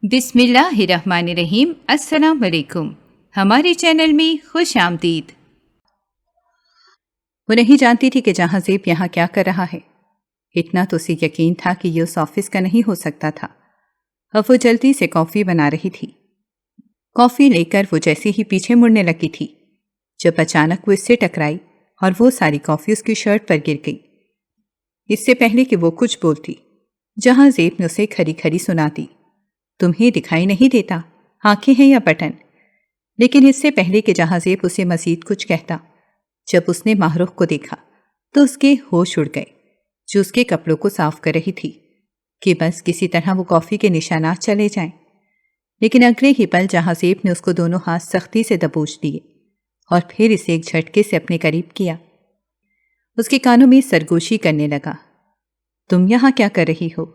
بسم اللہ الرحمن الرحیم۔ السلام علیکم، ہمارے چینل میں خوش آمدید۔ وہ نہیں جانتی تھی کہ جہاں زیب یہاں کیا کر رہا ہے۔ اتنا تو اسے یقین تھا کہ یہ اس آفس کا نہیں ہو سکتا تھا۔ اب وہ جلدی سے کافی بنا رہی تھی۔ کافی لے کر وہ جیسے ہی پیچھے مڑنے لگی تھی جب اچانک وہ اس سے ٹکرائی اور وہ ساری کافی اس کی شرٹ پر گر گئی۔ اس سے پہلے کہ وہ کچھ بولتی، جہاں زیب نے اسے کھری کھری سنا دی، تمہیں دکھائی نہیں دیتا آنکھیں ہیں یا بٹن؟ لیکن اس سے پہلے کہ جہاں زیب اسے مزید کچھ کہتا، جب اس نے ماہ رخ کو دیکھا تو اس کے ہوش اڑ گئے، جو اس کے کپڑوں کو صاف کر رہی تھی کہ بس کسی طرح وہ کافی کے نشانات چلے جائیں۔ لیکن اگلے ہی پل جہاں زیب نے اس کو دونوں ہاتھ سختی سے دبوچ دیے اور پھر اسے ایک جھٹکے سے اپنے قریب کیا۔ اس کے کانوں میں سرگوشی کرنے لگا، تم یہاں کیا کر رہی ہو؟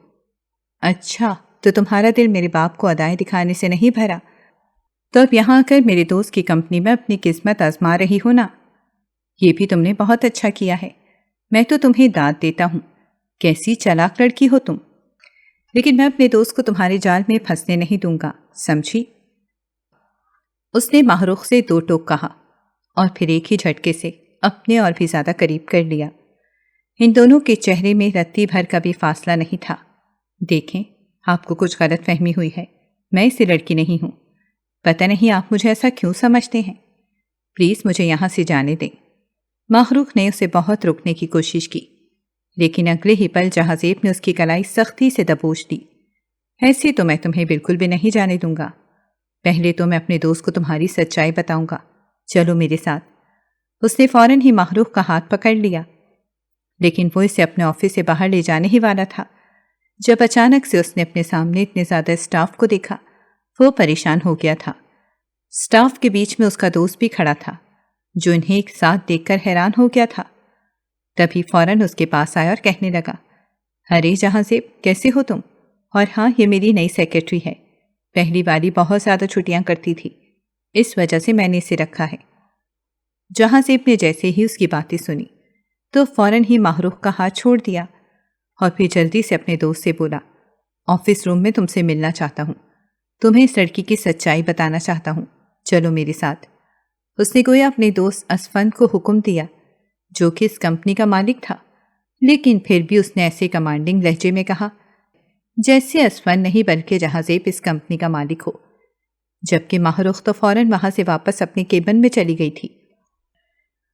اچھا، تو تمہارا دل میرے باپ کو ادائیں دکھانے سے نہیں بھرا، تو اب یہاں آ کر میرے دوست کی کمپنی میں اپنی قسمت آزما رہی ہو نا؟ یہ بھی تم نے بہت اچھا کیا ہے، میں تو تمہیں داد دیتا ہوں، کیسی چالاک لڑکی ہو تم۔ لیکن میں اپنے دوست کو تمہارے جال میں پھنسنے نہیں دوں گا، سمجھی؟ اس نے ماہ رخ سے دو ٹوک کہا اور پھر ایک ہی جھٹکے سے اپنے اور بھی زیادہ قریب کر لیا۔ ان دونوں کے چہرے میں رتی بھر کا بھی فاصلہ نہیں تھا۔ دیکھیں، آپ کو کچھ غلط فہمی ہوئی ہے، میں ایسی لڑکی نہیں ہوں، پتہ نہیں آپ مجھے ایسا کیوں سمجھتے ہیں، پلیز مجھے یہاں سے جانے دیں۔ ماہ رخ نے اسے بہت روکنے کی کوشش کی، لیکن اگلے ہی پل جہاں زیب نے اس کی کلائی سختی سے دبوچ دی۔ ایسے تو میں تمہیں بالکل بھی نہیں جانے دوں گا، پہلے تو میں اپنے دوست کو تمہاری سچائی بتاؤں گا، چلو میرے ساتھ۔ اس نے فوراً ہی ماہ رخ کا ہاتھ پکڑ لیا، لیکن وہ اسے اپنے آفس سے باہر لے جانے ہی والا تھا جب اچانک سے اس نے اپنے سامنے اتنے زیادہ اسٹاف کو دیکھا۔ وہ پریشان ہو گیا تھا۔ اسٹاف کے بیچ میں اس کا دوست بھی کھڑا تھا، جو انہیں ایک ساتھ دیکھ کر حیران ہو گیا تھا۔ تبھی فوراً اس کے پاس آیا اور کہنے لگا، ارے جہاں زیب، کیسے ہو تم؟ اور ہاں، یہ میری نئی سیکرٹری ہے، پہلی والی بہت زیادہ چھٹیاں کرتی تھی، اس وجہ سے میں نے اسے رکھا ہے۔ جہاں زیب نے جیسے ہی اس کی باتیں سنی تو فوراً ہی ماہ رخ کا ہاتھ چھوڑ دیا اور پھر جلدی سے اپنے دوست سے بولا، آفس روم میں تم سے ملنا چاہتا ہوں، تمہیں اس لڑکی کی سچائی بتانا چاہتا ہوں، چلو میرے ساتھ۔ اس نے گویا اپنے دوست اسفند کو حکم دیا، جو کہ اس کمپنی کا مالک تھا، لیکن پھر بھی اس نے ایسے کمانڈنگ لہجے میں کہا جیسے اسفند نہیں بلکہ جہاں زیب اس کمپنی کا مالک ہو، جبکہ ماہ رخ تو فوراً وہاں سے واپس اپنے کیبن میں چلی گئی تھی۔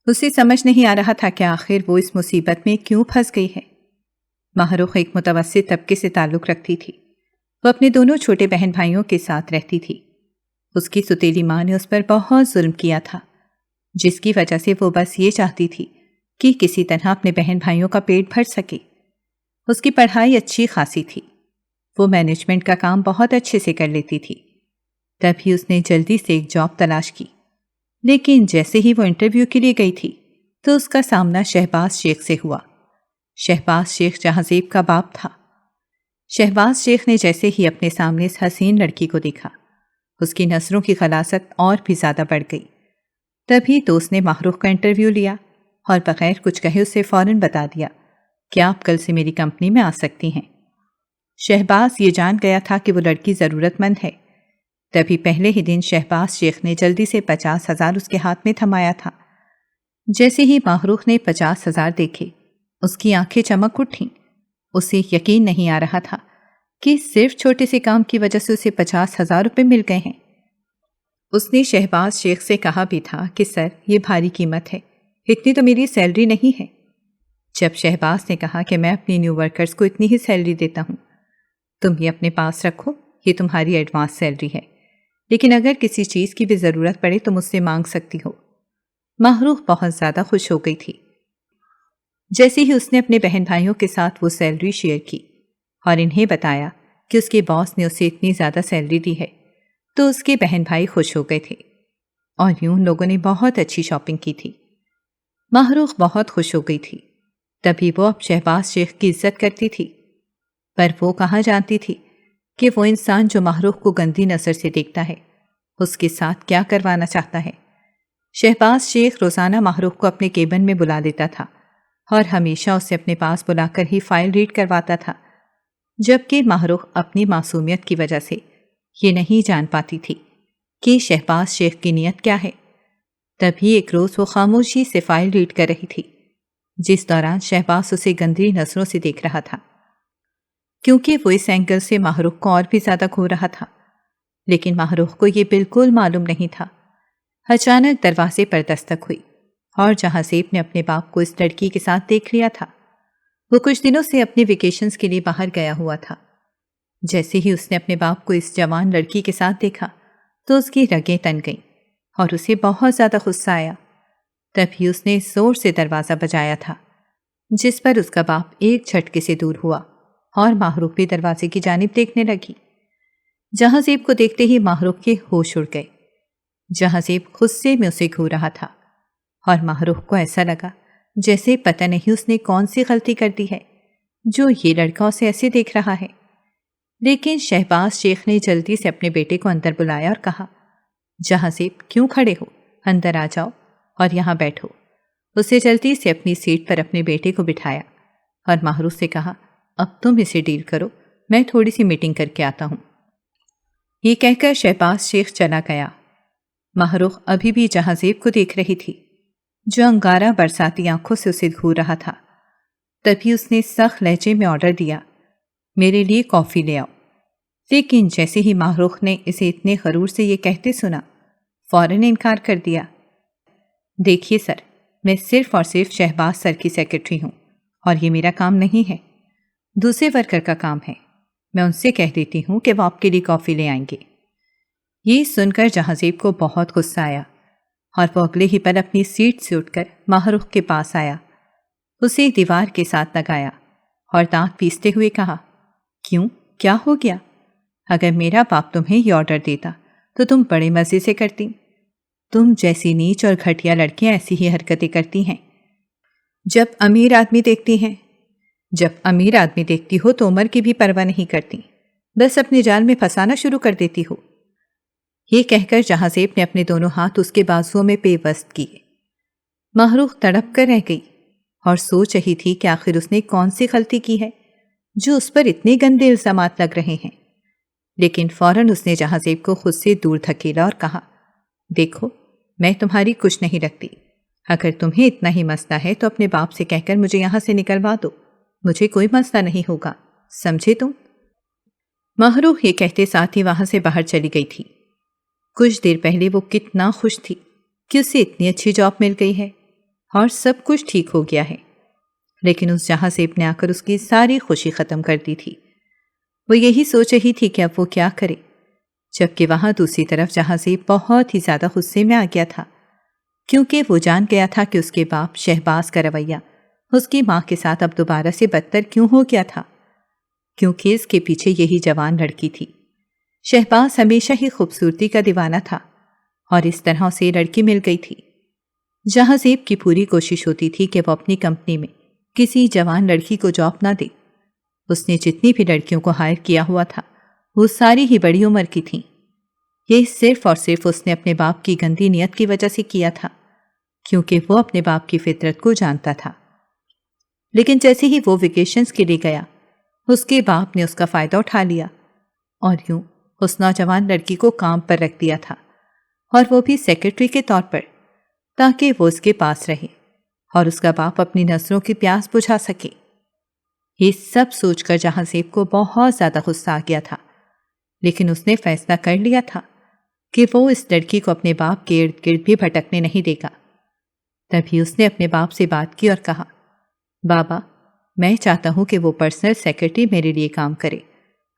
اسے سمجھ نہیں آ رہا تھا کہ آخر وہ اس مصیبت میں کیوں پھنس گئی ہے۔ ماہ رخ ایک متوسط طبقے سے تعلق رکھتی تھی، وہ اپنے دونوں چھوٹے بہن بھائیوں کے ساتھ رہتی تھی۔ اس کی ستیلی ماں نے اس پر بہت ظلم کیا تھا، جس کی وجہ سے وہ بس یہ چاہتی تھی کہ کسی طرح اپنے بہن بھائیوں کا پیٹ بھر سکے۔ اس کی پڑھائی اچھی خاصی تھی، وہ مینجمنٹ کا کام بہت اچھے سے کر لیتی تھی۔ تبھی اس نے جلدی سے ایک جاب تلاش کی، لیکن جیسے ہی وہ انٹرویو کے لیے گئی تھی تو اس کا سامنا شہباز شیخ سے ہوا۔ شہباز شیخ جہاں زیب کا باپ تھا۔ شہباز شیخ نے جیسے ہی اپنے سامنے اس حسین لڑکی کو دیکھا، اس کی نظروں کی خلاصت اور بھی زیادہ بڑھ گئی۔ تبھی تو اس نے ماہ رخ کا انٹرویو لیا اور بغیر کچھ کہے اسے فوراً بتا دیا کہ آپ کل سے میری کمپنی میں آ سکتی ہیں۔ شہباز یہ جان گیا تھا کہ وہ لڑکی ضرورت مند ہے، تبھی پہلے ہی دن شہباز شیخ نے جلدی سے 50,000 اس کے ہاتھ میں تھمایا تھا۔ جیسے ہی ماہ رخ نے 50,000 دیکھے، اس کی آنکھیں چمک اٹھیں۔ اسے یقین نہیں آ رہا تھا کہ صرف چھوٹے سے کام کی وجہ سے اسے 50,000 روپے مل گئے ہیں۔ اس نے شہباز شیخ سے کہا بھی تھا کہ سر، یہ بھاری قیمت ہے، اتنی تو میری سیلری نہیں ہے۔ جب شہباز نے کہا کہ میں اپنی نیو ورکرز کو اتنی ہی سیلری دیتا ہوں، تم یہ اپنے پاس رکھو، یہ تمہاری ایڈوانس سیلری ہے، لیکن اگر کسی چیز کی بھی ضرورت پڑے تو مجھ سے مانگ سکتی ہو۔ ماہ رخ بہت زیادہ خوش ہو گئی تھی۔ جیسے ہی اس نے اپنے بہن بھائیوں کے ساتھ وہ سیلری شیئر کی اور انہیں بتایا کہ اس کے باس نے اسے اتنی زیادہ سیلری دی ہے، تو اس کے بہن بھائی خوش ہو گئے تھے اور یوں لوگوں نے بہت اچھی شاپنگ کی تھی۔ ماہ رخ بہت خوش ہو گئی تھی، تبھی وہ اب شہباز شیخ کی عزت کرتی تھی، پر وہ کہاں جانتی تھی کہ وہ انسان جو ماہ رخ کو گندی نظر سے دیکھتا ہے، اس کے ساتھ کیا کروانا چاہتا ہے۔ شہباز شیخ روزانہ ماہ رخ کو اپنے کیبن میں بلا لیتا تھا اور ہمیشہ اسے اپنے پاس بلا کر ہی فائل ریڈ کرواتا تھا، جبکہ ماہ رخ اپنی معصومیت کی وجہ سے یہ نہیں جان پاتی تھی کہ شہباز شیخ کی نیت کیا ہے۔ تبھی ایک روز وہ خاموشی سے فائل ریڈ کر رہی تھی، جس دوران شہباز اسے گندی نظروں سے دیکھ رہا تھا، کیونکہ وہ اس اینگل سے ماہ رخ کو اور بھی زیادہ کھو رہا تھا۔ لیکن ماہ رخ کو یہ بالکل معلوم نہیں تھا۔ اچانک دروازے پر دستک ہوئی اور جہاں زیب نے اپنے باپ کو اس لڑکی کے ساتھ دیکھ لیا تھا۔ وہ کچھ دنوں سے اپنے ویکیشنز کے لیے باہر گیا ہوا تھا۔ جیسے ہی اس نے اپنے باپ کو اس جوان لڑکی کے ساتھ دیکھا تو اس کی رگیں تن گئیں اور اسے بہت زیادہ غصہ آیا۔ تبھی اس نے زور سے دروازہ بجایا تھا، جس پر اس کا باپ ایک جھٹکے سے دور ہوا اور ماہ رخ بھی دروازے کی جانب دیکھنے لگی۔ جہاں زیب کو دیکھتے ہی ماہ رخ کے ہوش اڑ گئے۔ جہاں زیب غصے میں اسے گھور رہا تھا اور ماہ رخ کو ایسا لگا جیسے پتہ نہیں اس نے کون سی غلطی کر دی ہے جو یہ لڑکا اسے ایسے دیکھ رہا ہے۔ لیکن شہباز شیخ نے جلدی سے اپنے بیٹے کو اندر بلایا اور کہا، جہاں زیب کیوں کھڑے ہو، اندر آ جاؤ اور یہاں بیٹھو۔ اسے جلدی سے اپنی سیٹ پر اپنے بیٹے کو بٹھایا اور ماہ رخ سے کہا، اب تم اسے ڈیل کرو، میں تھوڑی سی میٹنگ کر کے آتا ہوں۔ یہ کہہ کر شہباز شیخ چلا گیا۔ ماہ رخ ابھی بھی جہاں زیب کو دیکھ رہی تھی، جو انگارہ برساتی آنکھوں سے اسے گھور رہا تھا۔ تبھی اس نے سخت لہجے میں آرڈر دیا، میرے لیے کافی لے آؤ۔ لیکن جیسے ہی ماہ رخ نے اسے اتنے غرور سے یہ کہتے سنا، فوراً انکار کر دیا۔ دیکھیے سر، میں صرف اور صرف شہباز سر کی سیکرٹری ہوں اور یہ میرا کام نہیں ہے، دوسرے ورکر کا کام ہے۔ میں ان سے کہہ دیتی ہوں کہ وہ آپ کے لیے کافی لے آئیں گے۔ یہ سن کر جہاں زیب کو بہت غصہ آیا اور وہ اگلے ہی پل اپنی سیٹ سے اٹھ کر ماہ رخ کے پاس آیا، اسے دیوار کے ساتھ لگایا اور دانت پیستے ہوئے کہا، کیوں، کیا ہو گیا؟ اگر میرا باپ تمہیں یہ آرڈر دیتا تو تم بڑے مزے سے کرتی۔ تم جیسی نیچ اور گھٹیا لڑکیاں ایسی ہی حرکتیں کرتی ہیں جب امیر آدمی دیکھتی ہو تو عمر کی بھی پرواہ نہیں کرتی، بس اپنے جال میں پھنسانا شروع کر دیتی ہو۔ یہ کہہ کر جہاں زیب نے اپنے دونوں ہاتھ اس کے بازوؤں میں پیوست کیے۔ ماہ رخ تڑپ کر رہ گئی اور سوچ رہی تھی کہ آخر اس نے کون سی غلطی کی ہے جو اس پر اتنے گندے الزامات لگ رہے ہیں۔ لیکن فوراً اس نے جہاں زیب کو خود سے دور دھکیلا اور کہا، دیکھو، میں تمہاری کچھ نہیں رکھتی، اگر تمہیں اتنا ہی مسئلہ ہے تو اپنے باپ سے کہہ کر مجھے یہاں سے نکلوا دو، مجھے کوئی مسئلہ نہیں ہوگا، سمجھے تم؟ ماہ رخ یہ کہتے ساتھ ہی وہاں سے باہر چلی گئی تھی۔ کچھ دیر پہلے وہ کتنا خوش تھی کہ اسے اتنی اچھی جاب مل گئی ہے اور سب کچھ ٹھیک ہو گیا ہے، لیکن اس جہاں زیب نے آ کر اس کی ساری خوشی ختم کر دی تھی۔ وہ یہی سوچ رہی تھی کہ اب وہ کیا کرے، جبکہ وہاں دوسری طرف جہاں زیب بہت ہی زیادہ غصے میں آ گیا تھا، کیونکہ وہ جان گیا تھا کہ اس کے باپ شہباز کا رویہ اس کی ماں کے ساتھ اب دوبارہ سے بدتر کیوں ہو گیا تھا، کیونکہ اس کے پیچھے یہی جوان لڑکی تھی۔ شہباز ہمیشہ ہی خوبصورتی کا دیوانہ تھا اور اس طرح اسے لڑکی مل گئی تھی۔ جہاں زیب کی پوری کوشش ہوتی تھی کہ وہ اپنی کمپنی میں کسی جوان لڑکی کو جاب نہ دے۔ اس نے جتنی بھی لڑکیوں کو ہائر کیا ہوا تھا وہ ساری ہی بڑی عمر کی تھیں۔ یہ صرف اور صرف اس نے اپنے باپ کی گندی نیت کی وجہ سے کیا تھا، کیونکہ وہ اپنے باپ کی فطرت کو جانتا تھا۔ لیکن جیسے ہی وہ ویکیشنز کے لیے گیا، اس کے باپ نے اس کا فائدہ اٹھا لیا اور یوں اس نوجوان لڑکی کو کام پر رکھ دیا تھا، اور وہ بھی سیکرٹری کے طور پر، تاکہ وہ اس کے پاس رہے اور اس کا باپ اپنی نظروں کی پیاس بجھا سکے۔ یہ سب سوچ کر جہاں زیب کو بہت زیادہ غصہ آ گیا تھا، لیکن اس نے فیصلہ کر لیا تھا کہ وہ اس لڑکی کو اپنے باپ کے ارد گرد بھی بھٹکنے نہیں دے گا۔ تبھی اس نے اپنے باپ سے بات کی اور کہا، بابا، میں چاہتا ہوں کہ وہ پرسنل سیکرٹری میرے لیے کام کرے،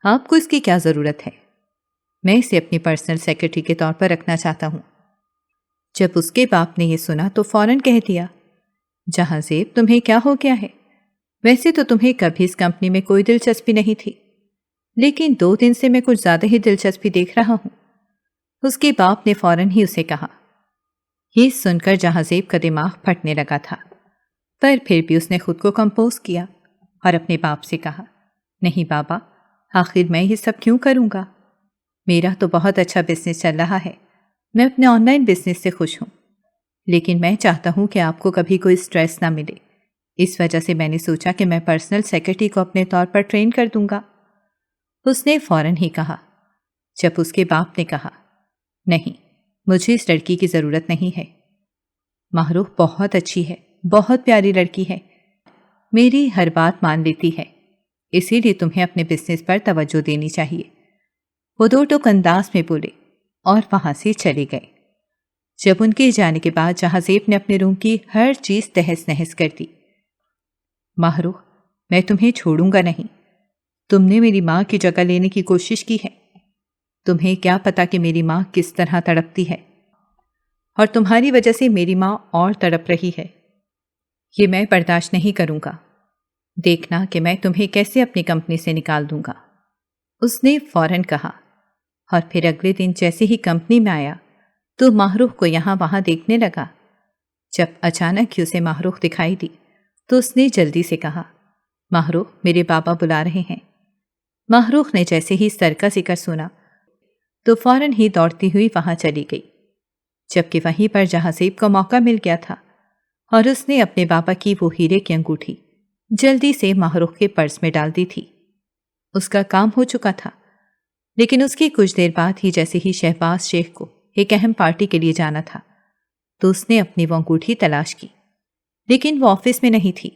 آپ کو اس کی کیا ضرورت ہے؟ میں اسے اپنی پرسنل سیکرٹری کے طور پر رکھنا چاہتا ہوں۔ جب اس کے باپ نے یہ سنا تو فوراً کہہ دیا، جہاں زیب، تمہیں کیا ہو گیا ہے؟ ویسے تو تمہیں کبھی اس کمپنی میں کوئی دلچسپی نہیں تھی، لیکن 2 دن سے میں کچھ زیادہ ہی دلچسپی دیکھ رہا ہوں۔ اس کے باپ نے فوراً ہی اسے کہا۔ یہ سن کر جہاں زیب کا دماغ پھٹنے لگا تھا، پر پھر بھی اس نے خود کو کمپوز کیا اور اپنے باپ سے کہا، نہیں بابا، آخر میں یہ سب کیوں کروں گا؟ میرا تو بہت اچھا بزنس چل رہا ہے، میں اپنے آن لائن بزنس سے خوش ہوں، لیکن میں چاہتا ہوں کہ آپ کو کبھی کوئی سٹریس نہ ملے، اس وجہ سے میں نے سوچا کہ میں پرسنل سیکرٹری کو اپنے طور پر ٹرین کر دوں گا۔ اس نے فوراً ہی کہا، جب اس کے باپ نے کہا، نہیں، مجھے اس لڑکی کی ضرورت نہیں ہے، ماہروح بہت اچھی ہے، بہت پیاری لڑکی ہے، میری ہر بات مان لیتی ہے، اسی لیے تمہیں اپنے بزنس پر توجہ دینی چاہیے۔ وہ دو ٹوک انداز میں بولے اور وہاں سے چلے گئے۔ جب ان کے جانے کے بعد جہاں زیب نے اپنے روم کی ہر چیز تہس نہس کر دی۔ ماہروح، میں تمہیں چھوڑوں گا نہیں، تم نے میری ماں کی جگہ لینے کی کوشش کی ہے، تمہیں کیا پتا کہ میری ماں کس طرح تڑپتی ہے، اور تمہاری وجہ سے میری ماں اور تڑپ رہی ہے، یہ میں برداشت نہیں کروں گا، دیکھنا کہ میں تمہیں کیسے اپنی کمپنی سے نکال دوں گا۔ اس نے فوراً کہا، اور پھر اگلے دن جیسے ہی کمپنی میں آیا تو ماہروح کو یہاں وہاں دیکھنے لگا۔ جب اچانک ہی اسے ماہروح دکھائی دی تو اس نے جلدی سے کہا، ماہروح، میرے بابا بلا رہے ہیں۔ ماہروح نے جیسے ہی سر کا ذکر سنا تو فوراً ہی دوڑتی ہوئی وہاں چلی گئی، جبکہ وہیں پر جہاں زیب کو موقع مل گیا تھا اور اس نے اپنے بابا کی وہ ہیرے کی انگوٹھی جلدی سے ماہروح کے پرس میں ڈال دی تھی۔ اس کا کام ہو چکا تھا، لیکن اس کی کچھ دیر بعد ہی جیسے ہی شہباز شیخ کو ایک اہم پارٹی کے لیے جانا تھا تو اس نے اپنی وہ انگوٹھی تلاش کی، لیکن وہ آفس میں نہیں تھی۔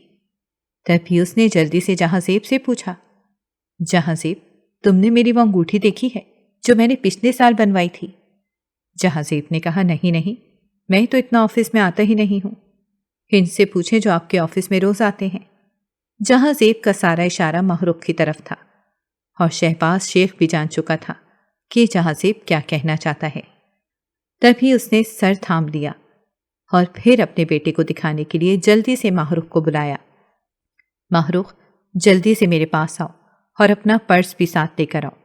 تب ہی اس نے جلدی سے جہاں زیب سے پوچھا، جہاں زیب، تم نے میری وہ انگوٹھی دیکھی ہے جو میں نے پچھلے سال بنوائی تھی؟ جہاں زیب نے کہا، نہیں، میں تو اتنا آفس میں آتا ہی نہیں ہوں، ان سے پوچھیں جو آپ کے آفس میں روز آتے ہیں۔ جہاں زیب کا سارا اشارہ ماہروح کی طرف تھا اور شہباز شیخ بھی جان چکا تھا کہ جہاں زیب کیا کہنا چاہتا ہے۔ تبھی اس نے سر تھام لیا اور پھر اپنے بیٹے کو دکھانے کے لیے جلدی سے ماہروح کو بلایا۔ ماہروح، جلدی سے میرے پاس آؤ اور اپنا پرس بھی ساتھ لے کر آؤ،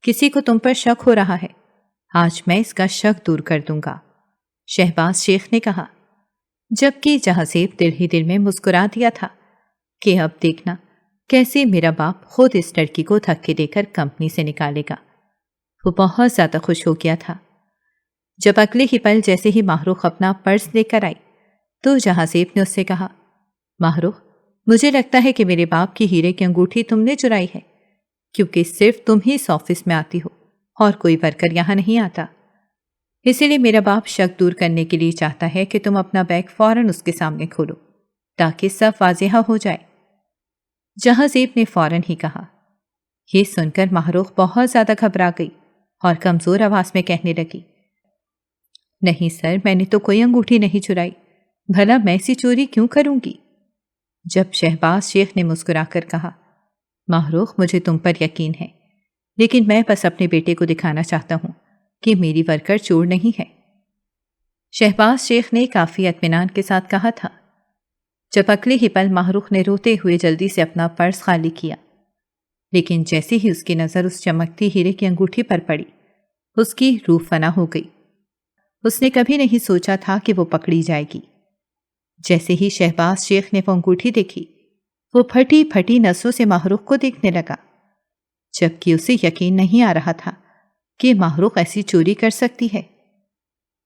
کسی کو تم پر شک ہو رہا ہے، آج میں اس کا شک دور کر دوں گا، شہباز شیخ نے کہا، جبکہ جہاں زیب دل ہی دل میں مسکرا دیا تھا کہ اب دیکھنا کیسے میرا باپ خود اس لڑکی کو دھکے دے کر کمپنی سے نکالے گا۔ وہ بہت زیادہ خوش ہو گیا تھا۔ جب اگلے ہی پل جیسے ہی ماہروح اپنا پرس لے کر آئی تو جہاں زیب نے اس سے کہا، ماہروح، مجھے لگتا ہے کہ میرے باپ کی ہیرے کی انگوٹھی تم نے چرائی ہے، کیونکہ صرف تم ہی اس آفس میں آتی ہو اور کوئی ورکر یہاں نہیں آتا، اسی لیے میرا باپ شک دور کرنے کے لیے چاہتا ہے کہ تم اپنا بیگ فوراً اس کے سامنے کھولو تاکہ سب واضح ہو جائے۔ جہاں زیب نے فوراً ہی کہا۔ یہ سن کر ماہروح بہت زیادہ گھبرا گئی اور کمزور آواز میں کہنے لگی، نہیں سر، میں نے تو کوئی انگوٹھی نہیں چرائی، بھلا میں ایسی چوری کیوں کروں گی؟ جب شہباز شیخ نے مسکرا کر کہا، ماہروح، مجھے تم پر یقین ہے، لیکن میں بس اپنے بیٹے کو دکھانا چاہتا ہوں کہ میری ورکر چور نہیں ہے۔ شہباز شیخ نے کافی اطمینان کے ساتھ کہا تھا۔ جب اگلے ہی پل ماہروح نے روتے ہوئے جلدی سے اپنا پرس خالی کیا، لیکن جیسے ہی اس کی نظر اس چمکتی ہیرے کی انگوٹھی پر پڑی، اس کی روح فنا ہو گئی۔ اس نے کبھی نہیں سوچا تھا کہ وہ پکڑی جائے گی۔ جیسے ہی شہباز شیخ نے وہ انگوٹھی دیکھی، وہ پھٹی پھٹی نسوں سے ماہروح کو دیکھنے لگا، جبکہ اسے یقین نہیں آ رہا تھا کہ ماہروح ایسی چوری کر سکتی ہے۔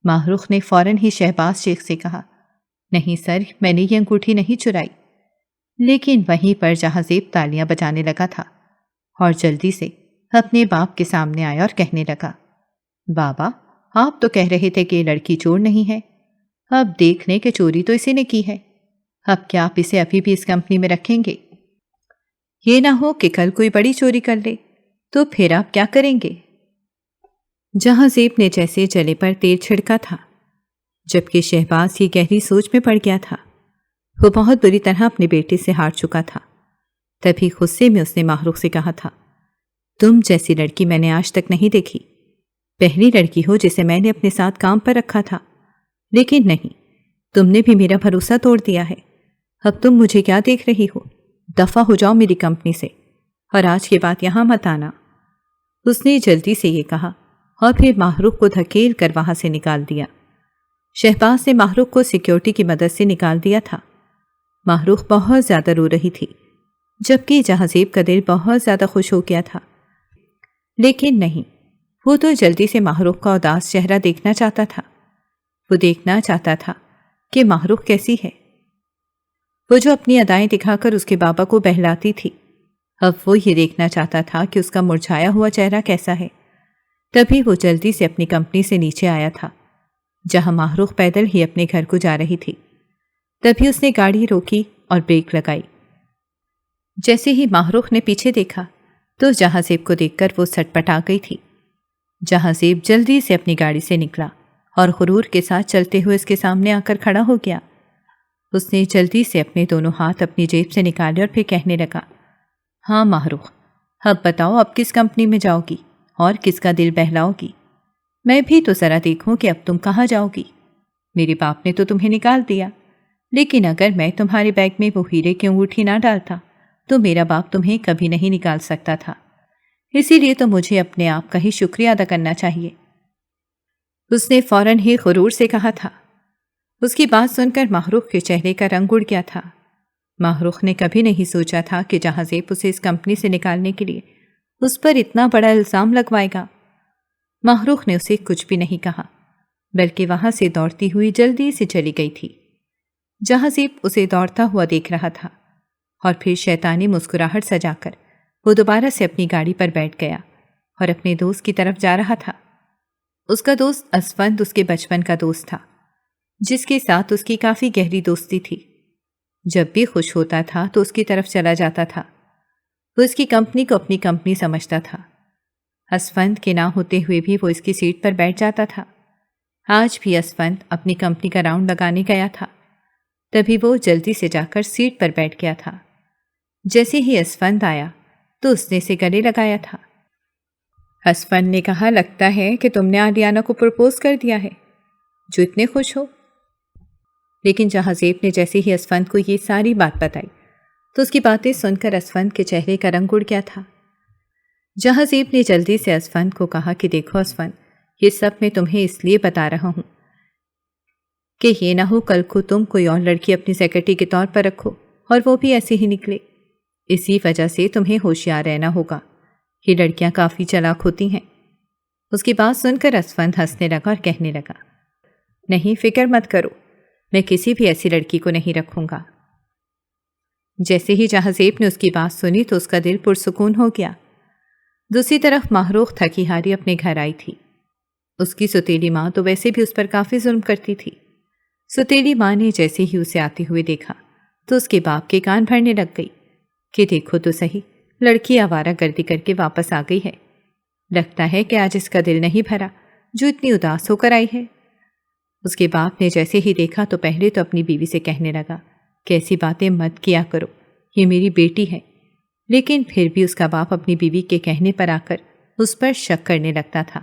ماہروح نے فوراً ہی شہباز شیخ سے کہا، نہیں سر، میں نے یہ انگوٹھی نہیں چرائی۔ لیکن وہیں پر جہاں زیب تالیاں بجانے لگا تھا اور جلدی سے اپنے باپ کے سامنے آیا اور کہنے لگا، بابا، آپ تو کہہ رہے تھے کہ یہ لڑکی چور نہیں ہے، اب دیکھ لیں کہ چوری تو اسی نے کی ہے، اب کیا آپ اسے ابھی بھی اس کمپنی میں رکھیں گے؟ یہ نہ ہو کہ کل کوئی بڑی چوری کر لے تو پھر آپ کیا کریں گے؟ جہاں زیب نے جیسے جلے پر تیل چھڑکا تھا، جبکہ شہباز یہ گہری سوچ میں پڑ گیا تھا۔ وہ بہت بری طرح اپنے بیٹے سے ہار چکا تھا۔ تبھی غصے میں اس نے ماہروح سے کہا تھا، تم جیسی لڑکی میں نے آج تک نہیں دیکھی، پہلی لڑکی ہو جسے میں نے اپنے ساتھ کام پر رکھا تھا، لیکن نہیں، تم نے بھی میرا بھروسہ توڑ دیا ہے۔ اب تم مجھے کیا دیکھ رہی ہو؟ دفع ہو جاؤ میری کمپنی سے، اور آج کے بعد یہاں مت آنا۔ اس نے جلدی سے یہ کہا اور پھر ماہروح کو دھکیل کر وہاں سے نکال دیا۔ شہباز نے ماہروح کو سیکیورٹی کی مدد سے نکال دیا تھا۔ ماہروح بہت زیادہ رو رہی تھی، جبکہ جہاں زیب کا دل بہت زیادہ خوش ہو گیا تھا، لیکن نہیں، وہ تو جلدی سے ماہروح کا اداس چہرہ دیکھنا چاہتا تھا۔ وہ دیکھنا چاہتا تھا کہ ماہروح کیسی ہے، وہ جو اپنی ادائیں دکھا کر اس کے بابا کو بہلاتی تھی۔ اب وہ یہ دیکھنا چاہتا تھا کہ اس کا مرجھایا ہوا چہرہ کیسا ہے، تبھی وہ جلدی سے اپنی کمپنی سے نیچے آیا تھا جہاں ماہروخ پیدل ہی اپنے گھر کو جا رہی تھی۔ تبھی اس نے گاڑی روکی اور بریک لگائی۔ جیسے ہی ماہروخ نے پیچھے دیکھا تو جہاں زیب کو دیکھ کر وہ سٹ پٹا گئی تھی۔ جہاں زیب جلدی سے اپنی گاڑی سے نکلا اور غرور کے ساتھ چلتے ہوئے اس کے سامنے آ کر کھڑا ہو گیا۔ اس نے جلدی سے اپنے دونوں ہاتھ اپنی جیب سے نکالے اور پھر کہنے لگا، ہاں ماہروخ، اب بتاؤ اب کس کمپنی میں جاؤ گی اور کس کا دل بہلاؤ گی؟ میں بھی تو ذرا دیکھوں کہ اب تم کہاں جاؤ گی۔ میرے باپ نے تو تمہیں نکال دیا، لیکن اگر میں تمہارے بیگ میں وہ ہیرے کی انگوٹھی نہ ڈالتا تو میرا باپ تمہیں کبھی نہیں نکال سکتا تھا۔ اسی لیے تو مجھے اپنے آپ کا ہی شکریہ ادا کرنا چاہیے۔ اس نے فوراً ہی غرور سے کہا تھا۔ اس کی بات سن کر ماہروخ کے چہرے کا رنگ اڑ گیا تھا۔ ماہروخ نے کبھی نہیں سوچا تھا کہ جہاں زیب اسے اس کمپنی سے نکالنے کے لیے اس پر اتنا بڑا الزام لگوائے گا۔ ماہروخ نے اسے کچھ بھی نہیں کہا بلکہ وہاں سے دوڑتی ہوئی جلدی سے چلی گئی تھی۔ جہاں زیب اسے دوڑتا ہوا دیکھ رہا تھا اور پھر شیطانی مسکراہٹ سجا کر وہ دوبارہ سے اپنی گاڑی پر بیٹھ گیا اور اپنے دوست کی طرف جا رہا تھا۔ اس کا دوست اسفند اس کے بچپن کا دوست تھا جس کے ساتھ اس کی کافی گہری دوستی تھی۔ جب بھی خوش ہوتا تھا تو اس کی طرف چلا جاتا تھا۔ وہ اس کی کمپنی کو اپنی کمپنی سمجھتا تھا۔ اسفند کے نہ ہوتے ہوئے بھی وہ اس کی سیٹ پر بیٹھ جاتا تھا۔ آج بھی اسفند اپنی کمپنی کا راؤنڈ لگانے گیا تھا، تبھی وہ جلدی سے جا کر سیٹ پر بیٹھ گیا تھا۔ جیسے ہی اسفند آیا تو اس نے اسے گلے لگایا تھا۔ اسفند نے کہا، لگتا ہے کہ تم نے آریانہ کو پرپوز کر دیا ہے، جو اتنے خوش ہو۔ لیکن جہاں زیب نے جیسے ہی اسفند کو یہ ساری بات بتائی تو اس کی باتیں سن کر اسفند کے چہرے کا رنگ اڑ گیا تھا۔ جہاں زیب نے جلدی سے اسفند کو کہا کہ دیکھو اسفند، یہ سب میں تمہیں اس لیے بتا رہا ہوں کہ یہ نہ ہو کل کو تم کوئی اور لڑکی اپنی سیکرٹری کے طور پر رکھو اور وہ بھی ایسے ہی نکلے۔ اسی وجہ سے تمہیں ہوشیار رہنا ہوگا، یہ لڑکیاں کافی چالاک ہوتی ہیں۔ اس کی بات سن کر اسفند ہنسنے لگا اور کہنے لگا، نہیں فکر مت کرو، میں کسی بھی ایسی لڑکی کو نہیں رکھوں گا۔ جیسے ہی جہاں زیب نے اس کی بات سنی تو اس کا دل پرسکون ہو گیا۔ دوسری طرف ماہروخ تھکی ہاری اپنے گھر آئی تھی۔ اس کی سوتیلی ماں تو ویسے بھی اس پر کافی ظلم کرتی تھی۔ سوتیلی ماں نے جیسے ہی اسے آتے ہوئے دیکھا تو اس کے باپ کے کان بھرنے لگ گئی کہ دیکھو تو صحیح، لڑکی آوارہ گردی کر کے واپس آ گئی ہے۔ لگتا ہے کہ آج اس کا دل نہیں بھرا جو اتنی اداس ہو کر آئی ہے۔ اس کے باپ نے جیسے ہی دیکھا تو پہلے تو اپنی بیوی سے کہنے لگا کہ ایسی باتیں مت کیا کرو، یہ میری بیٹی ہے۔ لیکن پھر بھی اس کا باپ اپنی بیوی کے کہنے پر آ کر اس پر شک کرنے لگتا تھا،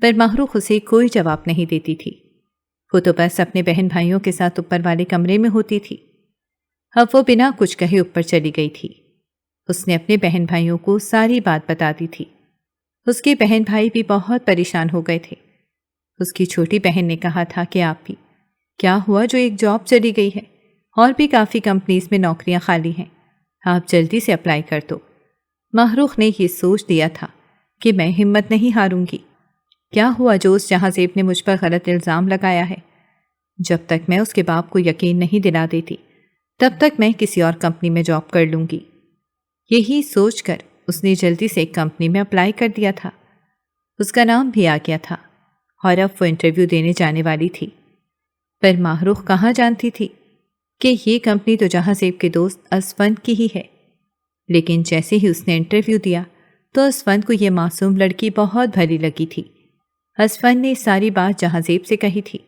پر ماہروخ اسے کوئی جواب نہیں دیتی تھی۔ وہ تو بس اپنے بہن بھائیوں کے ساتھ اوپر والے کمرے میں ہوتی تھی۔ اب وہ بنا کچھ کہے اوپر چلی گئی تھی۔ اس نے اپنے بہن بھائیوں کو ساری بات بتا دی تھی۔ اس کے بہن بھائی بھی بہت پریشان ہو گئے تھے۔ اس کی چھوٹی بہن نے کہا تھا کہ آپ بھی کیا ہوا جو ایک جاب چلی گئی ہے اور بھی کافی کمپنیز میں نوکریاں خالی ہیں، آپ جلدی سے اپلائی کر دو۔ ماہروخ نے یہ سوچ دیا تھا کہ میں ہمت نہیں ہاروں گی۔ کیا ہوا جو اس جہاں زیب نے مجھ پر غلط الزام لگایا ہے، جب تک میں اس کے باپ کو یقین نہیں دلا دیتی تب تک میں کسی اور کمپنی میں جاب کر لوں گی۔ یہی سوچ کر اس نے جلدی سے ایک کمپنی میں اپلائی کر دیا تھا۔ اس کا نام بھی آ گیا تھا اور اب وہ انٹرویو دینے جانے والی تھی۔ پر ماہروخ کہاں جانتی تھی کہ یہ کمپنی تو جہاں زیب کے دوست اسفند کی ہی ہے۔ لیکن جیسے ہی اس نے انٹرویو دیا تو اسفند کو یہ معصوم لڑکی بہت بھلی لگی تھی۔ اسفند نے ساری بات جہاں زیب سے کہی تھی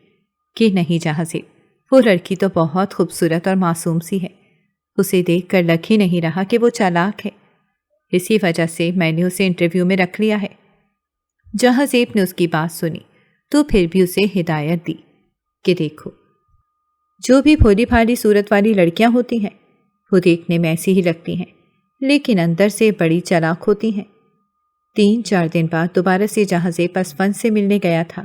کہ نہیں جہاں زیب، وہ لڑکی تو بہت خوبصورت اور معصوم سی ہے، اسے دیکھ کر لگ ہی نہیں رہا کہ وہ چالاک ہے، اسی وجہ سے میں نے اسے انٹرویو میں رکھ لیا ہے۔ جہاں زیب نے اس کی بات سنی تو پھر بھی اسے ہدایت دی کہ دیکھو، جو بھی بھولی بھالی صورت والی لڑکیاں ہوتی ہیں وہ دیکھنے میں ایسی ہی لگتی ہیں لیکن اندر سے بڑی چالاک ہوتی ہیں۔ 3-4 دن بعد دوبارہ سے جہاں زیب اسفند سے ملنے گیا تھا،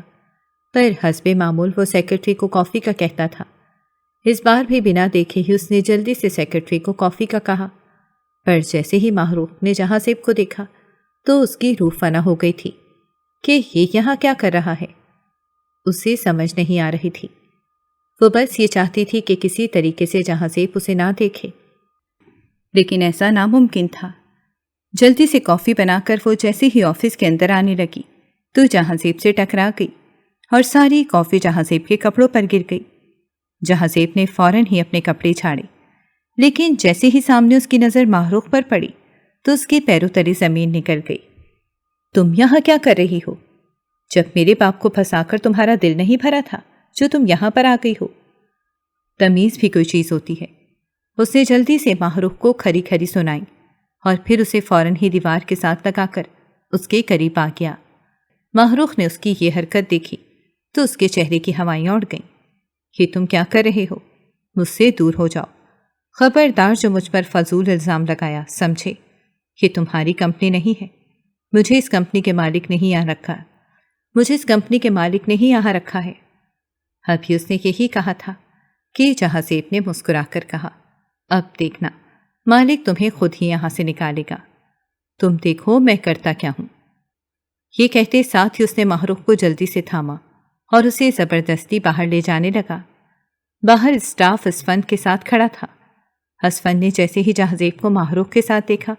پر حسب معمول وہ سیکرٹری کو کافی کا کہتا تھا۔ اس بار بھی بنا دیکھے ہی اس نے جلدی سے سیکرٹری کو کافی کا کہا، پر جیسے ہی ماہروخ نے جہاں زیب کو دیکھا تو اس کی روح فنا ہو گئی تھی کہ یہ یہاں کیا کر رہا ہے۔ اسے سمجھ نہیں آ رہی تھی۔ وہ بس یہ چاہتی تھی کہ کسی طریقے سے جہاں زیب اسے نہ دیکھے، لیکن ایسا ناممکن تھا۔ جلدی سے کافی بنا کر وہ جیسے ہی آفس کے اندر آنے لگی تو جہاں-زیب سے ٹکرا گئی اور ساری کافی جہاں-زیب کے کپڑوں پر گر گئی۔ جہاں-زیب نے فوراً ہی اپنے کپڑے چھاڑے، لیکن جیسے ہی سامنے اس کی نظر ماہروخ پر پڑی تو اس کے پیروں تلے زمین نکل گئی۔ تم یہاں کیا کر رہی ہو؟ جب میرے باپ کو پھنسا کر تمہارا دل نہیں بھرا تھا جو تم یہاں پر آ گئی ہو؟ تمیز بھی کوئی چیز ہوتی ہے۔ اس نے جلدی سے ماہروخ کو کھری کھری سنائی اور پھر اسے فوراً ہی دیوار کے ساتھ لگا کر اس کے قریب آ گیا۔ ماہروخ نے اس کی یہ حرکت دیکھی تو اس کے چہرے کی ہوائیں اڑ گئیں۔ یہ تم کیا کر رہے ہو؟ مجھ سے دور ہو جاؤ۔ خبردار جو مجھ پر فضول الزام لگایا، سمجھے؟ یہ تمہاری کمپنی نہیں ہے۔ مجھے اس کمپنی کے مالک نہیں یہاں رکھا ہے۔ ابھی اس نے یہی کہا تھا کہ جہاں-زیب نے مسکرا کر کہا، اب دیکھنا، مالک تمہیں خود ہی یہاں سے نکالے گا۔ تم دیکھو میں کرتا کیا ہوں۔ یہ کہتے ساتھ ہی اس نے ماہروخ کو جلدی سے تھاما اور اسے زبردستی باہر لے جانے لگا۔ باہر اسٹاف اسفند کے ساتھ کھڑا تھا۔ اسفند نے جیسے ہی جہاں-زیب کو ماہروخ کے ساتھ دیکھا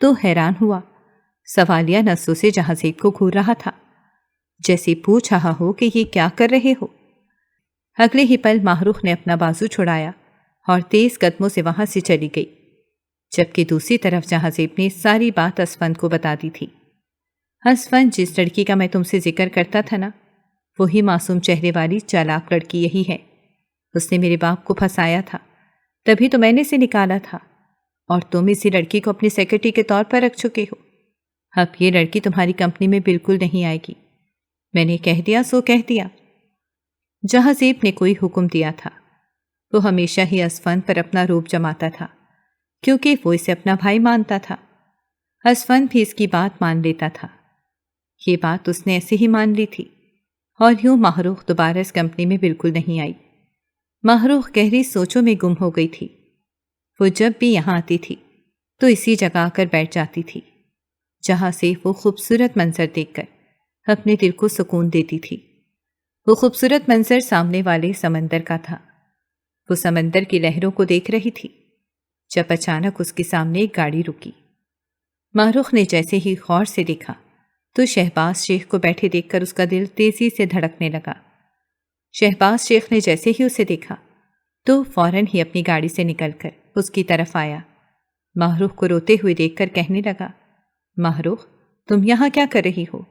تو حیران ہوا۔ سوالیہ نظروں سے جہاں-زیب کو گھور رہا تھا، جیسے پوچھ رہا ہو کہ یہ کیا کر رہے ہو۔ اگلے ہی پل ماہروخ نے اپنا بازو چھڑایا اور تیز قدموں سے وہاں سے چلی گئی، جبکہ دوسری طرف جہاں-زیب نے ساری بات اسفند کو بتا دی تھی۔ اسفند، جس لڑکی کا میں تم سے ذکر کرتا تھا نا، وہی معصوم چہرے والی چالاک لڑکی یہی ہے۔ اس نے میرے باپ کو پھنسایا تھا، تبھی تو میں نے اسے نکالا تھا، اور تم اسی لڑکی کو اپنی سیکرٹری کے طور پر رکھ چکے ہو۔ اب یہ لڑکی تمہاری کمپنی میں بالکل نہیں آئے گی۔ میں نے کہہ دیا سو کہہ دیا۔ جہاں-زیب نے کوئی حکم دیا تھا، وہ ہمیشہ ہی اسفند پر اپنا روب جماتا تھا، کیونکہ وہ اسے اپنا بھائی مانتا تھا۔ اسفند بھی اس کی بات مان لیتا تھا۔ یہ بات اس نے ایسے ہی مان لی تھی، اور یوں ماہروخ دوبارہ اس کمپنی میں بالکل نہیں آئی۔ ماہروخ گہری سوچوں میں گم ہو گئی تھی۔ وہ جب بھی یہاں آتی تھی تو اسی جگہ آ کر بیٹھ جاتی تھی، جہاں سے وہ خوبصورت منظر دیکھ کر اپنے دل کو سکون دیتی تھی۔ وہ خوبصورت منظر سامنے والے سمندر کا تھا۔ وہ سمندر کی لہروں کو دیکھ رہی تھی جب اچانک اس کے سامنے ایک گاڑی رکی۔ ماہروخ نے جیسے ہی غور سے دیکھا تو شہباز شیخ کو بیٹھے دیکھ کر اس کا دل تیزی سے دھڑکنے لگا۔ شہباز شیخ نے جیسے ہی اسے دیکھا تو فوراً ہی اپنی گاڑی سے نکل کر اس کی طرف آیا۔ ماہروخ کو روتے ہوئے دیکھ کر کہنے لگا، ماہروخ، تم یہاں کیا کر رہی ہو؟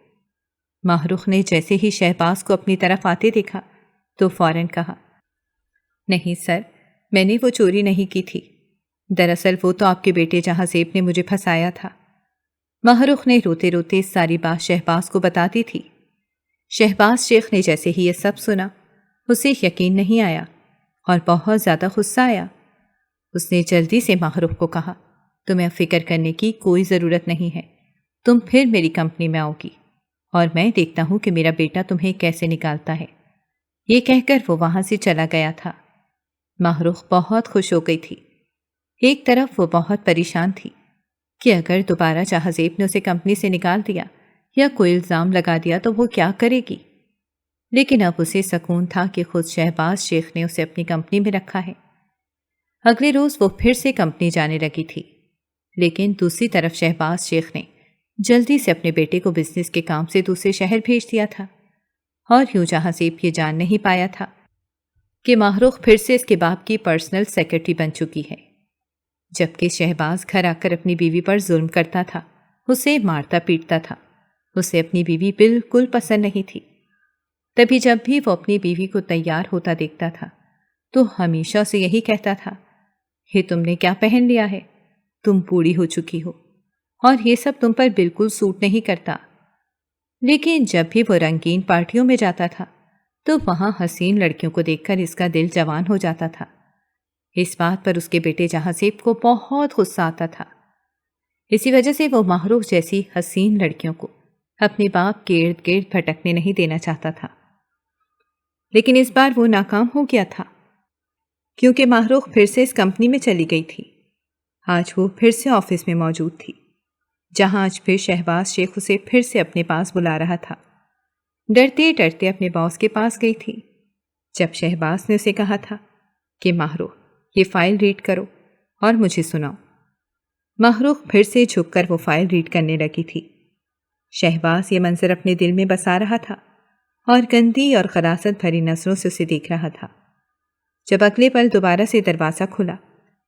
ماہروخ نے جیسے ہی شہباز کو اپنی طرف آتے دیکھا تو فوراً کہا، نہیں سر، میں نے وہ چوری نہیں کی تھی۔ دراصل وہ تو آپ کے بیٹے جہاں-زیب نے مجھے پھنسایا تھا۔ ماہروخ نے روتے روتے ساری بات شہباز کو بتا دی تھی۔ شہباز شیخ نے جیسے ہی یہ سب سنا، اسے یقین نہیں آیا اور بہت زیادہ غصہ آیا۔ اس نے جلدی سے ماہروخ کو کہا، تمہیں فکر کرنے کی کوئی ضرورت نہیں ہے، تم پھر میری کمپنی میں آؤ گی اور میں دیکھتا ہوں کہ میرا بیٹا تمہیں کیسے نکالتا ہے۔ یہ کہہ کر وہ وہاں سے چلا گیا تھا۔ ماہروخ بہت خوش ہو گئی تھی۔ ایک طرف وہ بہت پریشان تھی کہ اگر دوبارہ جہاں-زیب نے اسے کمپنی سے نکال دیا یا کوئی الزام لگا دیا تو وہ کیا کرے گی، لیکن اب اسے سکون تھا کہ خود شہباز شیخ نے اسے اپنی کمپنی میں رکھا ہے۔ اگلے روز وہ پھر سے کمپنی جانے لگی تھی، لیکن دوسری طرف شہباز شیخ نے جلدی سے اپنے بیٹے کو بزنس کے کام سے دوسرے شہر بھیج دیا تھا، اور یوں جہاں-زیب یہ جان نہیں پایا تھا کہ ماہروخ پھر سے اس کے باپ کی پرسنل سیکرٹری بن چکی ہے، جبکہ شہباز گھر آ کر اپنی بیوی پر ظلم کرتا تھا، اسے مارتا پیٹتا تھا۔ اسے اپنی بیوی بالکل پسند نہیں تھی۔ تبھی جب بھی وہ اپنی بیوی کو تیار ہوتا دیکھتا تھا تو ہمیشہ اسے یہی کہتا تھا، یہ تم نے کیا پہن لیا ہے؟ تم بوڑھی ہو چکی ہو اور یہ سب تم پر بالکل سوٹ نہیں کرتا۔ لیکن جب بھی وہ رنگین پارٹیوں میں جاتا تھا تو وہاں حسین لڑکیوں کو دیکھ کر اس کا دل جوان ہو جاتا تھا۔ اس بات پر اس کے بیٹے جہاں-زیب کو بہت غصہ آتا تھا۔ اسی وجہ سے وہ ماہروخ جیسی حسین لڑکیوں کو اپنے باپ کے ارد گرد بھٹکنے نہیں دینا چاہتا تھا، لیکن اس بار وہ ناکام ہو گیا تھا، کیونکہ ماہروخ پھر سے اس کمپنی میں چلی گئی تھی۔ آج وہ پھر سے آفس میں موجود تھی، جہاں آج پھر شہباز شیخ اسے پھر سے اپنے پاس بلا رہا تھا۔ ڈرتے ڈرتے اپنے باس کے پاس گئی تھی، جب شہباز نے اسے کہا تھا کہ ماہروخ، یہ فائل ریڈ کرو اور مجھے سناؤ۔ ماہروخ پھر سے جھک کر وہ فائل ریڈ کرنے لگی تھی۔ شہباز یہ منظر اپنے دل میں بسا رہا تھا اور گندی اور خراست بھری نظروں سے اسے دیکھ رہا تھا۔ جب اگلے پل دوبارہ سے دروازہ کھلا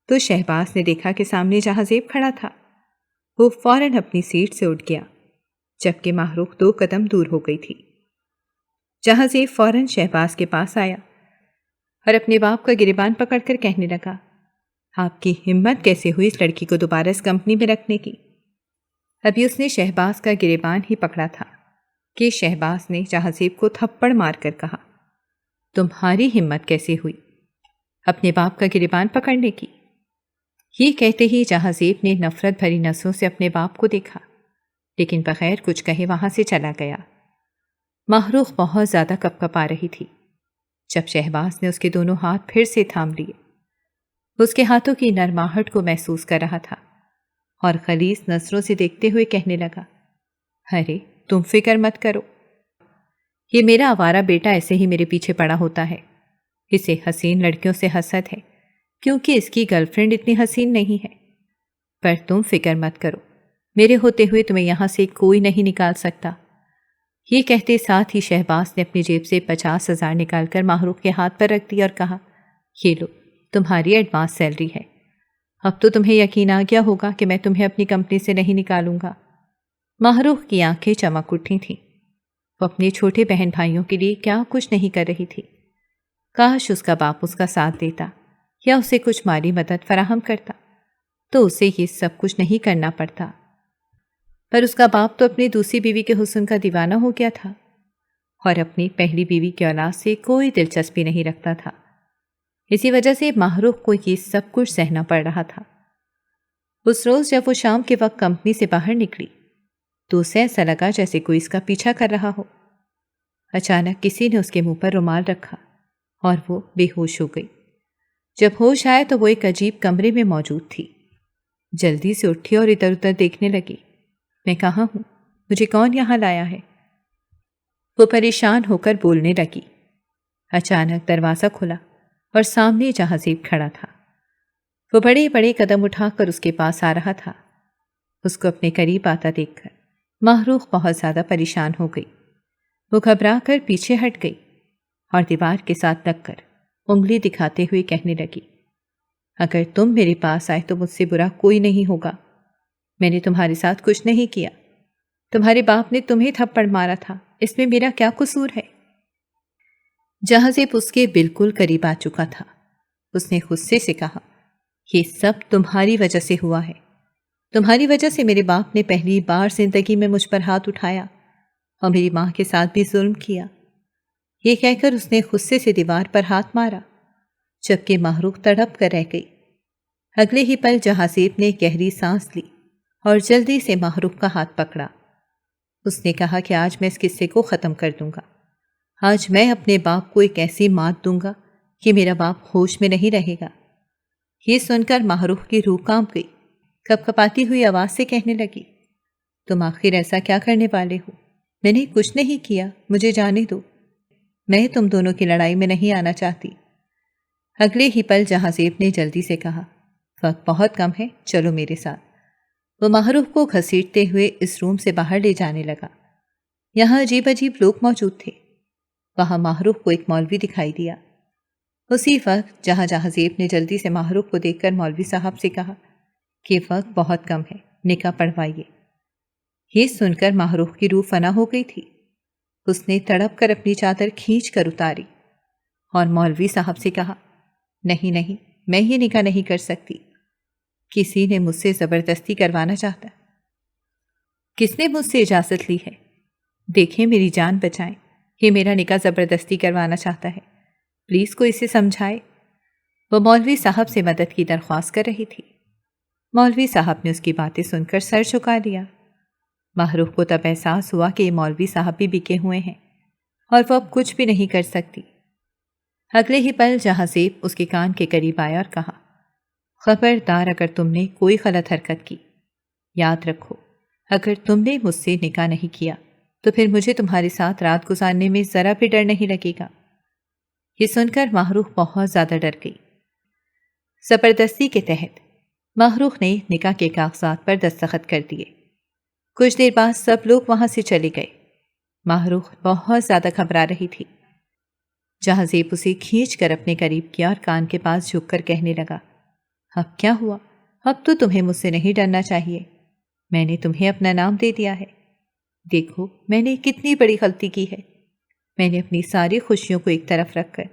تو شہباز نے دیکھا کہ سامنے جہاں زیب کھڑا تھا۔ وہ فوراً اپنی سیٹ سے اٹھ گیا، جبکہ محروق 2 قدم دور ہو گئی تھی۔ جہاں زیب فوراً شہباز کے پاس آیا اور اپنے باپ کا گریبان پکڑ کر کہنے لگا، آپ کی ہمت کیسے ہوئی اس لڑکی کو دوبارہ اس کمپنی میں رکھنے کی؟ ابھی اس نے شہباز کا گریبان ہی پکڑا تھا کہ شہباز نے جہاں زیب کو تھپڑ مار کر کہا، تمہاری ہمت کیسے ہوئی اپنے باپ کا گریبان پکڑنے کی؟ یہ کہتے ہی جہاں زیب نے نفرت بھری نظروں سے اپنے باپ کو دیکھا، لیکن بغیر کچھ کہے وہاں سے چلا گیا۔ محروق بہت زیادہ کپکپا رہی تھی۔ جب شہباز نے اس کے دونوں ہاتھ پھر سے تھام لیے، اس کے ہاتھوں کی نرماہٹ کو محسوس کر رہا تھا اور خلیص نظروں سے دیکھتے ہوئے کہنے لگا، ارے تم فکر مت کرو، یہ میرا آوارہ بیٹا ایسے ہی میرے پیچھے پڑا ہوتا ہے۔ اسے حسین لڑکیوں سے حسد ہے کیونکہ اس کی گرل فرینڈ اتنی حسین نہیں ہے، پر تم فکر مت کرو، میرے ہوتے ہوئے تمہیں یہاں سے کوئی نہیں نکال سکتا۔ یہ کہتے ساتھ ہی شہباز نے اپنی جیب سے 50,000 نکال کر محروق کے ہاتھ پر رکھ دیا اور کہا، یہ لو تمہاری ایڈوانس سیلری ہے، اب تو تمہیں یقین آ گیا ہوگا کہ میں تمہیں اپنی کمپنی سے نہیں نکالوں گا۔ محروق کی آنکھیں چمک اٹھی تھیں۔ وہ اپنے چھوٹے بہن بھائیوں کے لیے کیا کچھ نہیں کر رہی تھی۔ کاش اس کا باپ اس کا ساتھ دیتا یا اسے کچھ مالی مدد فراہم کرتا تو اسے یہ سب کچھ نہیں کرنا پڑتا، پر اس کا باپ تو اپنی دوسری بیوی کے حسن کا دیوانہ ہو گیا تھا اور اپنی پہلی بیوی کی اولاد سے کوئی دلچسپی نہیں رکھتا تھا۔ اسی وجہ سے محروق کو یہ سب کچھ سہنا پڑ رہا تھا۔ اس روز جب وہ شام کے وقت کمپنی سے باہر نکلی تو اسے ایسا لگا جیسے کوئی اس کا پیچھا کر رہا ہو۔ اچانک کسی نے اس کے منہ پر رومال رکھا اور وہ بے ہوش ہو گئی۔ جب ہوش آیا تو وہ ایک عجیب کمرے میں موجود تھی۔ جلدی سے اٹھی اور ادھر ادھر دیکھنے لگی، میں کہاں ہوں؟ مجھے کون یہاں لایا ہے؟ وہ پریشان ہو کر بولنے لگی۔ اچانک دروازہ کھلا اور سامنے جہاں زیب کھڑا تھا۔ وہ بڑے بڑے قدم اٹھا کر اس کے پاس آ رہا تھا۔ اس کو اپنے قریب آتا دیکھ کر محروق بہت زیادہ پریشان ہو گئی۔ وہ گھبرا کر پیچھے ہٹ گئی اور دیوار کے ساتھ لگ کر انگلی دکھاتے ہوئے کہنے لگی، اگر تم میرے پاس آئے تو مجھ سے برا کوئی نہیں ہوگا۔ میں نے تمہارے ساتھ کچھ نہیں کیا، تمہارے باپ نے تمہیں تھپڑ مارا تھا، اس میں میرا کیا قصور ہے؟ جہاں زیب اس کے بالکل قریب آ چکا تھا، اس نے غصے سے کہا، یہ سب تمہاری وجہ سے ہوا ہے، تمہاری وجہ سے میرے باپ نے پہلی بار زندگی میں مجھ پر ہاتھ اٹھایا اور میری ماں کے ساتھ بھی ظلم کیا۔ یہ کہہ کر اس نے غصے سے دیوار پر ہاتھ مارا، جبکہ محروق تڑپ کر رہ گئی۔ اگلے ہی پل جہاں زیب نے گہری سانس لی اور جلدی سے محروق کا ہاتھ پکڑا۔ اس نے کہا کہ آج میں اس قصے کو ختم کر دوں گا، آج میں اپنے باپ کو ایک ایسی مات دوں گا کہ میرا باپ ہوش میں نہیں رہے گا۔ یہ سن کر محروق کی روح کانپ گئی، کپکپاتی ہوئی آواز سے کہنے لگی، تم آخر ایسا کیا کرنے والے ہو؟ میں نے کچھ نہیں کیا، مجھے جانے دو، میں تم دونوں کی لڑائی میں نہیں آنا چاہتی۔ اگلے ہی پل جہاں زیب نے جلدی سے کہا، وقت بہت کم ہے، چلو میرے ساتھ۔ وہ محروق کو گھسیٹتے ہوئے اس روم سے باہر لے جانے لگا۔ یہاں عجیب عجیب لوگ موجود تھے۔ وہاں محروق کو ایک مولوی دکھائی دیا۔ اسی وقت جہاں زیب نے جلدی سے محروق کو دیکھ کر مولوی صاحب سے کہا کہ وقت بہت کم ہے، نکاح پڑھوائیے۔ یہ سن کر محروق کی روح فنا ہو گئی تھی۔ اس نے تڑپ کر اپنی چادر کھینچ کر اتاری اور مولوی صاحب سے کہا، نہیں نہیں، میں یہ نکاح نہیں کر سکتی، کسی نے مجھ سے زبردستی کروانا چاہتا۔ کس نے مجھ سے اجازت لی ہے؟ دیکھیں میری جان بچائیں، یہ میرا نکاح زبردستی کروانا چاہتا ہے، پلیز کوئی اسے سمجھائے۔ وہ مولوی صاحب سے مدد کی درخواست کر رہی تھی۔ مولوی صاحب نے اس کی باتیں سن کر سر جھکا دیا۔ محروق کو تب احساس ہوا کہ یہ مولوی صاحب بھی بکے ہوئے ہیں اور وہ اب کچھ بھی نہیں کر سکتی۔ اگلے ہی پل جہاں زیب اس کے کان کے قریب آیا اور کہا، خبردار اگر تم نے کوئی غلط حرکت کی، یاد رکھو اگر تم نے مجھ سے نکاح نہیں کیا تو پھر مجھے تمہارے ساتھ رات گزارنے میں ذرا بھی ڈر نہیں لگے گا۔ یہ سن کر محروق بہت زیادہ ڈر گئی۔ زبردستی کے تحت محروق نے نکاح کے کاغذات پر دستخط کر دیے۔ کچھ دیر بعد سب لوگ وہاں سے چلے گئے۔ ماہروخ بہت زیادہ گھبرا رہی تھی۔ جہاں زیب اسے کھینچ کر اپنے قریب کیا اور کان کے پاس جھک کر کہنے لگا، اب کیا ہوا؟ اب تو تمہیں مجھ سے نہیں ڈرنا چاہیے، میں نے تمہیں اپنا نام دے دیا ہے۔ دیکھو میں نے کتنی بڑی غلطی کی ہے، میں نے اپنی ساری خوشیوں کو ایک طرف رکھ کر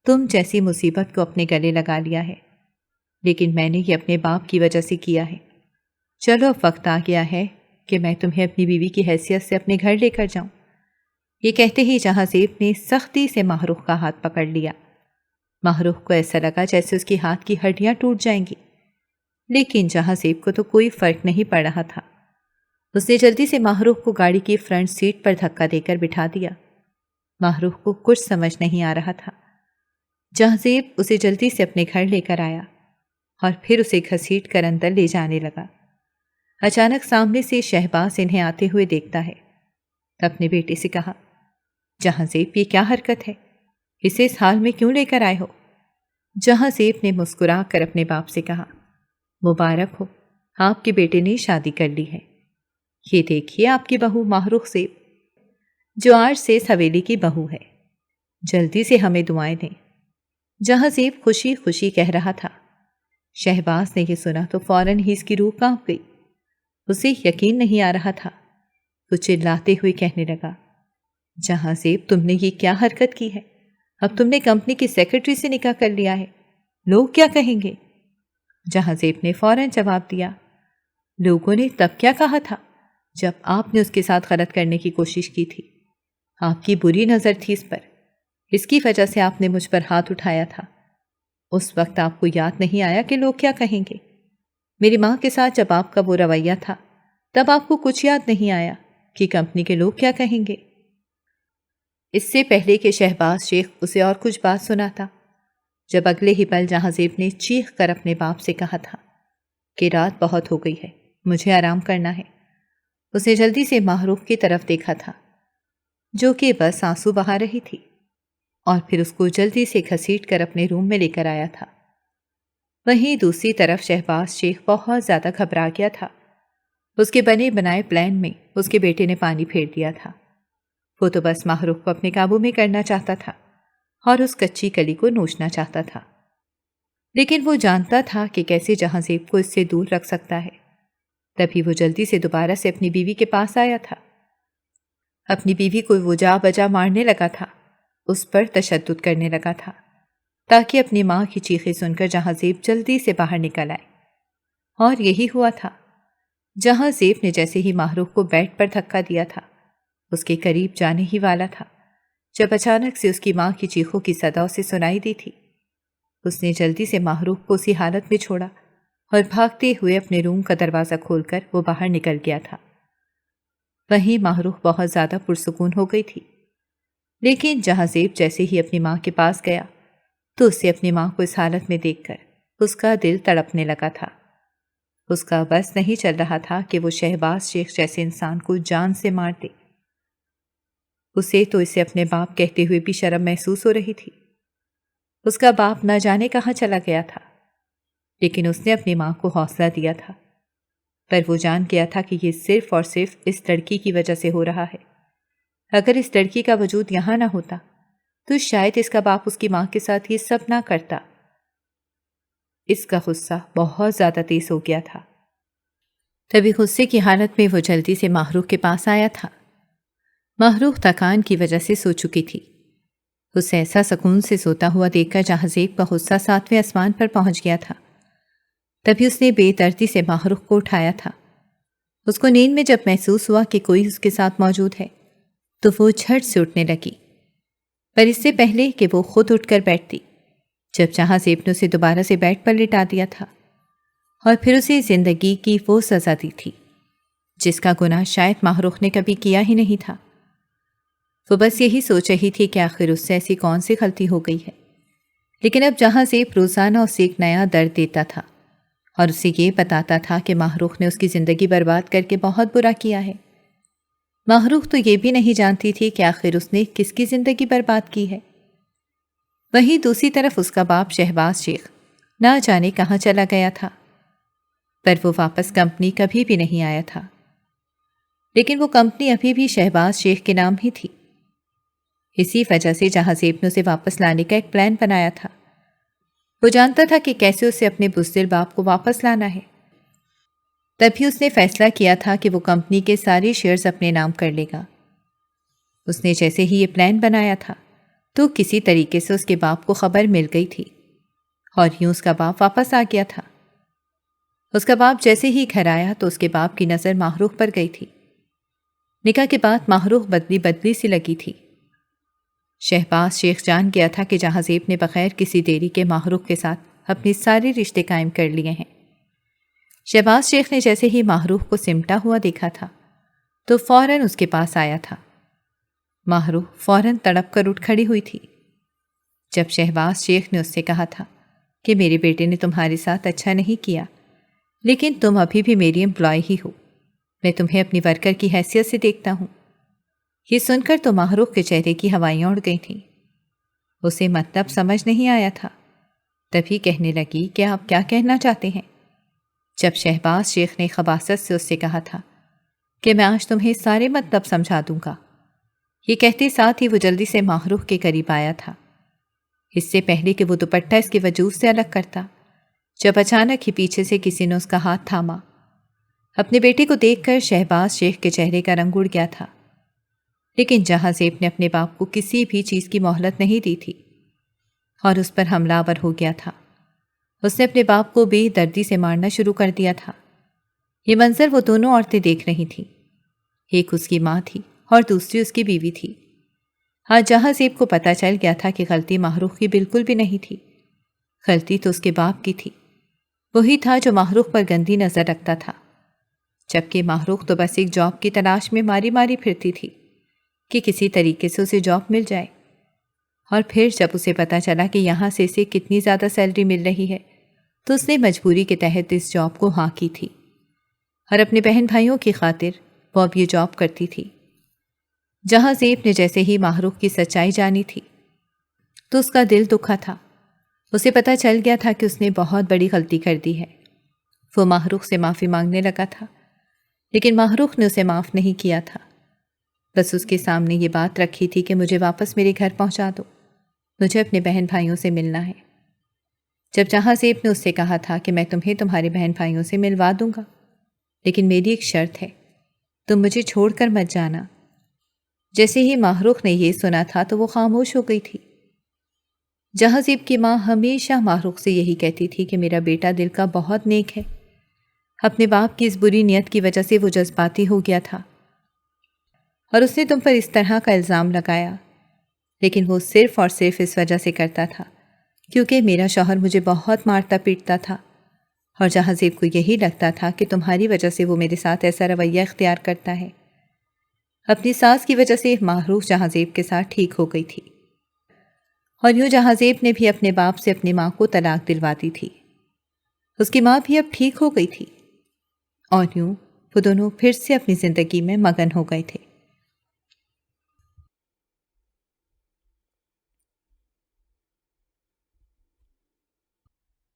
تم جیسی مصیبت کو اپنے گلے لگا لیا ہے، لیکن میں نے یہ اپنے باپ کی وجہ سے کیا ہے۔ چلو اب وقت آ گیا ہے کہ میں تمہیں اپنی بیوی کی حیثیت سے اپنے گھر لے کر جاؤں۔ یہ کہتے ہی جہاں زیب نے سختی سے ماہروخ کا ہاتھ پکڑ لیا۔ ماہروخ کو ایسا لگا جیسے اس کی ہاتھ کی ہڈیاں ٹوٹ جائیں گی، لیکن جہاں زیب کو تو کوئی فرق نہیں پڑ رہا تھا۔ اس نے جلدی سے ماہروخ کو گاڑی کی فرنٹ سیٹ پر دھکا دے کر بٹھا دیا۔ ماہروخ کو کچھ سمجھ نہیں آ رہا تھا۔ جہاں زیب اسے جلدی سے اپنے گھر لے کر آیا اور پھر اسے گھسیٹ کر اندر لے جانے لگا۔ اچانک سامنے سے شہباز انہیں آتے ہوئے دیکھتا ہے۔ اپنے بیٹے سے کہا، جہاں زیب یہ کیا حرکت ہے؟ اسے اس حال میں کیوں لے کر آئے ہو؟ جہاں زیب نے مسکرا کر اپنے باپ سے کہا، مبارک ہو، آپ کے بیٹے نے شادی کر لی ہے۔ یہ دیکھیے آپ کی بہو ماہروخ زیب، جو آج سے اس حویلی کی بہو ہے، جلدی سے ہمیں دعائیں دیں۔ جہاں زیب خوشی خوشی کہہ رہا تھا۔ شہباز نے یہ سنا تو فوراً ہی اس کی روح کانپ گئی۔ اسے یقین نہیں آ رہا تھا۔ وہ چلاتے ہوئے کہنے لگا، جہاں زیب تم نے یہ کیا حرکت کی ہے؟ اب تم نے کمپنی کی سیکرٹری سے نکاح کر لیا ہے، لوگ کیا کہیں گے؟ جہاں زیب نے فوراً جواب دیا، لوگوں نے تب کیا کہا تھا جب آپ نے اس کے ساتھ غلط کرنے کی کوشش کی تھی؟ آپ کی بری نظر تھی اس پر، اس کی وجہ سے آپ نے مجھ پر ہاتھ اٹھایا تھا۔ اس وقت آپ کو یاد نہیں آیا کہ لوگ کیا کہیں گے؟ میری ماں کے ساتھ جب آپ کا وہ رویہ تھا تب آپ کو کچھ یاد نہیں آیا کہ کمپنی کے لوگ کیا کہیں گے؟ اس سے پہلے کہ شہباز شیخ اسے اور کچھ بات سناتا، جب اگلے ہی پل جہاں زیب نے چیخ کر اپنے باپ سے کہا تھا کہ رات بہت ہو گئی ہے، مجھے آرام کرنا ہے۔ اس نے جلدی سے ماہروخ کی طرف دیکھا تھا، جو کہ بس آنسو بہا رہی تھی، اور پھر اس کو جلدی سے گھسیٹ کر اپنے روم میں لے کر آیا تھا۔ وہیں دوسری طرف شہباز شیخ بہت زیادہ گھبرا گیا تھا۔ اس کے بنے بنائے پلان میں اس کے بیٹے نے پانی پھیر دیا تھا۔ وہ تو بس ماہروخ کو اپنے قابو میں کرنا چاہتا تھا اور اس کچی کلی کو نوچنا چاہتا تھا، لیکن وہ جانتا تھا کہ کیسے جہاں زیب کو اس سے دور رکھ سکتا ہے۔ تبھی وہ جلدی سے دوبارہ سے اپنی بیوی کے پاس آیا تھا۔ اپنی بیوی کو وہ جا بجا مارنے لگا تھا، اس پر تشدد کرنے لگا تھا، تاکہ اپنی ماں کی چیخیں سن کر جہاں زیب جلدی سے باہر نکل آئے۔ اور یہی ہوا تھا۔ جہاں زیب نے جیسے ہی ماہروخ کو بیڈ پر دھکا دیا تھا، اس کے قریب جانے ہی والا تھا، جب اچانک سے اس کی ماں کی چیخوں کی صدا اسے سنائی دی تھی۔ اس نے جلدی سے ماہروخ کو اسی حالت میں چھوڑا اور بھاگتے ہوئے اپنے روم کا دروازہ کھول کر وہ باہر نکل گیا تھا۔ وہیں ماہروخ بہت زیادہ پرسکون ہو گئی تھی، لیکن جہاں زیب جیسے ہی اپنی ماں کے پاس گیا تو اسے اپنی ماں کو اس حالت میں دیکھ کر اس کا دل تڑپنے لگا تھا۔ اس کا بس نہیں چل رہا تھا کہ وہ شہباز شیخ جیسے انسان کو جان سے مار دے۔ اسے تو اسے اپنے باپ کہتے ہوئے بھی شرم محسوس ہو رہی تھی۔ اس کا باپ نہ جانے کہاں چلا گیا تھا، لیکن اس نے اپنی ماں کو حوصلہ دیا تھا، پر وہ جان گیا تھا کہ یہ صرف اور صرف اس لڑکی کی وجہ سے ہو رہا ہے۔ اگر اس لڑکی کا وجود یہاں نہ ہوتا تو شاید اس کا باپ اس کی ماں کے ساتھ یہ سب نہ کرتا۔ اس کا غصہ بہت زیادہ تیز ہو گیا تھا۔ تبھی غصے کی حالت میں وہ جلدی سے ماہروخ کے پاس آیا تھا۔ ماہروخ تھکان کی وجہ سے سو چکی تھی۔ اسے ایسا سکون سے سوتا ہوا دیکھ کر جہاں زیب کا غصہ 7ویں آسمان پر پہنچ گیا تھا۔ تبھی اس نے بے دردی سے ماہروخ کو اٹھایا تھا۔ اس کو نیند میں جب محسوس ہوا کہ کوئی اس کے ساتھ موجود ہے تو وہ جھٹ سے اٹھنے لگی، پر اس سے پہلے کہ وہ خود اٹھ کر بیٹھتی، جب جہاں زیب نے اسے دوبارہ سے بیڈ پر لٹا دیا تھا اور پھر اسے زندگی کی وہ سزا دی تھی جس کا گناہ شاید ماہروخ نے کبھی کیا ہی نہیں تھا۔ وہ بس یہی سوچ رہی تھی کہ آخر اس سے ایسی کون سی غلطی ہو گئی ہے، لیکن اب جہاں زیب روزانہ اسے ایک نیا درد دیتا تھا اور اسے یہ بتاتا تھا کہ ماہروخ نے اس کی زندگی برباد کر کے بہت برا کیا ہے۔ ماہروخ تو یہ بھی نہیں جانتی تھی کہ آخر اس نے کس کی زندگی برباد کی ہے۔ وہیں دوسری طرف اس کا باپ شہباز شیخ نہ جانے کہاں چلا گیا تھا، پر وہ واپس کمپنی کبھی بھی نہیں آیا تھا۔ لیکن وہ کمپنی ابھی بھی شہباز شیخ کے نام ہی تھی۔ اسی وجہ سے جہازیب نے اسے واپس لانے کا ایک پلان بنایا تھا۔ وہ جانتا تھا کہ کیسے اسے اپنے بزدل باپ کو واپس لانا ہے۔ تبھی اس نے فیصلہ کیا تھا کہ وہ کمپنی کے سارے شیئرز اپنے نام کر لے گا۔ اس نے جیسے ہی یہ پلان بنایا تھا تو کسی طریقے سے اس کے باپ کو خبر مل گئی تھی اور یوں اس کا باپ واپس آ گیا تھا۔ اس کا باپ جیسے ہی گھر آیا تو اس کے باپ کی نظر ماہروخ پر گئی تھی۔ نکاح کے بعد ماہروخ بدلی بدلی سی لگی تھی۔ شہباز شیخ جان گیا تھا کہ جہازیب نے بغیر کسی دیری کے ماہروخ کے ساتھ اپنے سارے رشتے قائم کر لیے ہیں۔ شہباز شیخ نے جیسے ہی ماہروخ کو سمٹا ہوا دیکھا تھا تو فوراً اس کے پاس آیا تھا۔ ماہروخ فوراً تڑپ کر اٹھ کھڑی ہوئی تھی۔ جب شہباز شیخ نے اس سے کہا تھا کہ میرے بیٹے نے تمہارے ساتھ اچھا نہیں کیا، لیکن تم ابھی بھی میری امپلائی ہی ہو، میں تمہیں اپنی ورکر کی حیثیت سے دیکھتا ہوں۔ یہ سن کر تو ماہروخ کے چہرے کی ہوائیاں اڑ گئی تھیں۔ اسے مطلب سمجھ نہیں آیا تھا۔ تبھی کہنے لگی کہ آپ کیا کہنا چاہتے ہیں؟ جب شہباز شیخ نے خباثت سے اس سے کہا تھا کہ میں آج تمہیں سارے مطلب سمجھا دوں گا، یہ کہتے ساتھ ہی وہ جلدی سے ماہروخ کے قریب آیا تھا، اس سے پہلے کہ وہ دوپٹہ اس کے وجود سے الگ کرتا، جب اچانک ہی پیچھے سے کسی نے اس کا ہاتھ تھاما۔ اپنے بیٹے کو دیکھ کر شہباز شیخ کے چہرے کا رنگ اڑ گیا تھا، لیکن جہازیب نے اپنے باپ کو کسی بھی چیز کی مہلت نہیں دی تھی اور اس پر حملہ آور ہو گیا تھا۔ اس نے اپنے باپ کو بے دردی سے مارنا شروع کر دیا تھا۔ یہ منظر وہ دونوں عورتیں دیکھ رہی تھیں، ایک اس کی ماں تھی اور دوسری اس کی بیوی تھی۔ آج جہازیب کو پتہ چل گیا تھا کہ غلطی ماہروخ کی بالکل بھی نہیں تھی، غلطی تو اس کے باپ کی تھی۔ وہی تھا جو ماہروخ پر گندی نظر رکھتا تھا، جبکہ ماہروخ تو بس ایک جاب کی تلاش میں ماری ماری پھرتی تھی کہ کسی طریقے سے اسے جاب مل جائے۔ اور پھر جب اسے پتہ چلا کہ یہاں سے اسے کتنی زیادہ سیلری مل رہی ہے تو اس نے مجبوری کے تحت اس جاب کو ہاں کی تھی، اور اپنے بہن بھائیوں کی خاطر وہ اب یہ جاب کرتی تھی۔ جہازیب نے جیسے ہی ماہروخ کی سچائی جانی تھی تو اس کا دل دکھا تھا۔ اسے پتہ چل گیا تھا کہ اس نے بہت بڑی غلطی کر دی ہے۔ وہ ماہروخ سے معافی مانگنے لگا تھا، لیکن ماہروخ نے اسے معاف نہیں کیا تھا، بس اس کے سامنے یہ بات رکھی تھی کہ مجھے واپس میرے گھر پہنچا دو، مجھے اپنے بہن بھائیوں سے ملنا ہے۔ جب جہازیب نے اس سے کہا تھا کہ میں تمہیں تمہارے بہن بھائیوں سے ملوا دوں گا، لیکن میری ایک شرط ہے، تم مجھے چھوڑ کر مت جانا۔ جیسے ہی ماہروخ نے یہ سنا تھا تو وہ خاموش ہو گئی تھی۔ جہازیب کی ماں ہمیشہ ماہروخ سے یہی کہتی تھی کہ میرا بیٹا دل کا بہت نیک ہے، اپنے باپ کی اس بری نیت کی وجہ سے وہ جذباتی ہو گیا تھا اور اس نے تم پر اس طرح کا الزام لگایا، لیکن وہ صرف اور صرف اس وجہ سے کرتا تھا کیونکہ میرا شوہر مجھے بہت مارتا پیٹتا تھا، اور جہازیب کو یہی لگتا تھا کہ تمہاری وجہ سے وہ میرے ساتھ ایسا رویہ اختیار کرتا ہے۔ اپنی ساس کی وجہ سے ماہروخ جہازیب کے ساتھ ٹھیک ہو گئی تھی، اور یوں جہازیب نے بھی اپنے باپ سے اپنی ماں کو طلاق دلوا دی تھی۔ اس کی ماں بھی اب ٹھیک ہو گئی تھی، اور یوں وہ دونوں پھر سے اپنی زندگی میں مگن ہو گئے تھے۔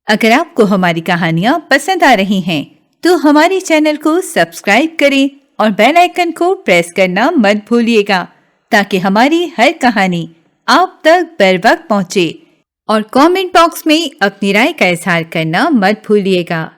اگر آپ کو ہماری کہانیاں پسند آ رہی ہیں تو ہماری چینل کو سبسکرائب کریں اور بیل آئیکن کو پریس کرنا مت بھولیے گا تاکہ ہماری ہر کہانی آپ تک بر وقت پہنچے، اور کامنٹ باکس میں اپنی رائے کا اظہار کرنا مت بھولیے گا۔